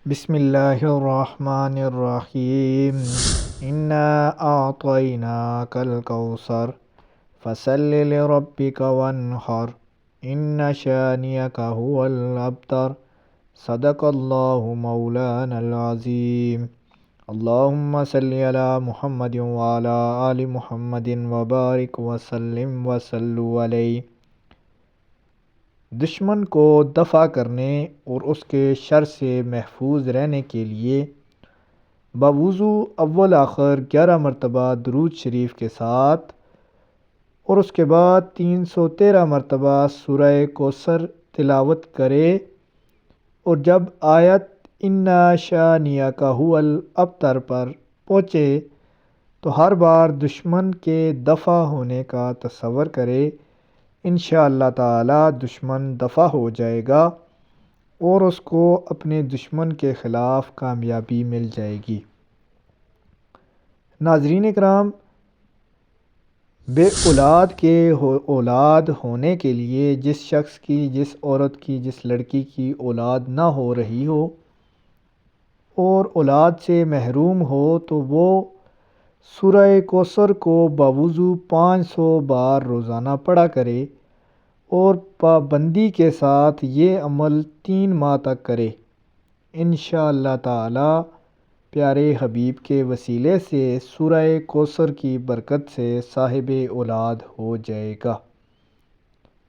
بسم اللہ الرحمن الرحیم انا اعطیناک الکوثر فصل لربک وانحر ان شانئک هو الابتر صدق اللہ مولانا العظیم۔ اللہم صلی علی محمد وعلی آل محمد وبارک وسلم وصلوا علیہ۔ دشمن کو دفع کرنے اور اس کے شر سے محفوظ رہنے کے لیے بوضو اول آخر 11 مرتبہ درود شریف کے ساتھ اور اس کے بعد 313 مرتبہ سورہ کوثر تلاوت کرے، اور جب آیت انا شانئک هو الابتر پر پہنچے تو ہر بار دشمن کے دفع ہونے کا تصور کرے۔ انشاءاللہ تعالی دشمن دفع ہو جائے گا اور اس کو اپنے دشمن کے خلاف کامیابی مل جائے گی۔ ناظرین اکرام، بے اولاد کے اولاد ہونے کے لیے جس شخص کی، جس عورت کی، جس لڑکی کی اولاد نہ ہو رہی ہو اور اولاد سے محروم ہو تو وہ سورہ کوثر کو بوضو 500 بار روزانہ پڑھا کرے اور پابندی کے ساتھ یہ عمل 3 ماہ تک کرے۔ انشاءاللہ تعالی پیارے حبیب کے وسیلے سے سورہ کوثر کی برکت سے صاحب اولاد ہو جائے گا۔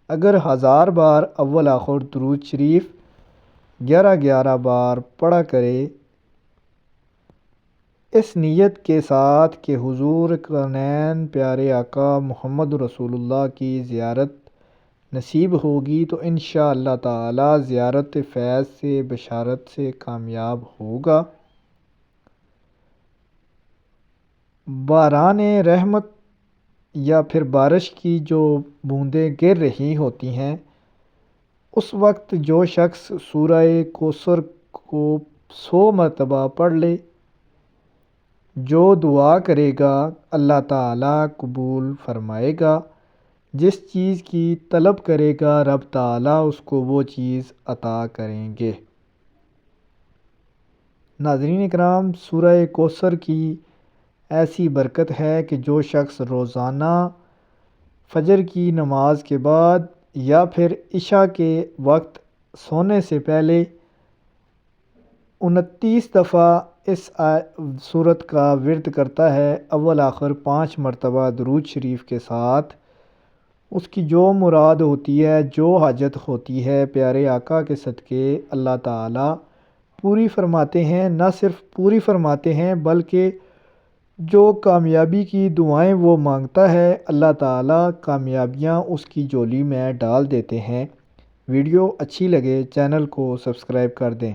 اگر 1000 بار اول آخر درود شریف 11 بار پڑھا کرے، اس نیت کے ساتھ کہ حضور کونین پیارے آقا محمد رسول اللہ کی زیارت نصیب ہوگی، تو انشاءاللہ تعالی زیارت فیض سے، بشارت سے کامیاب ہوگا۔ باران رحمت یا پھر بارش کی جو بوندیں گر رہی ہوتی ہیں، اس وقت جو شخص سورہ کوثر کو 100 مرتبہ پڑھ لے، جو دعا کرے گا اللہ تعالی قبول فرمائے گا۔ جس چیز کی طلب کرے گا رب تعالی اس کو وہ چیز عطا کریں گے۔ ناظرین اکرام، سورہ کوثر کی ایسی برکت ہے کہ جو شخص روزانہ فجر کی نماز کے بعد یا پھر عشاء کے وقت سونے سے پہلے 29 دفعہ اس سورت کا ورد کرتا ہے، اول آخر 5 مرتبہ درود شریف کے ساتھ، اس کی جو مراد ہوتی ہے، جو حاجت ہوتی ہے، پیارے آقا کے صدقے اللہ تعالی پوری فرماتے ہیں۔ نہ صرف پوری فرماتے ہیں بلکہ جو کامیابی کی دعائیں وہ مانگتا ہے، اللہ تعالی کامیابیاں اس کی جولی میں ڈال دیتے ہیں۔ ویڈیو اچھی لگے چینل کو سبسکرائب کر دیں۔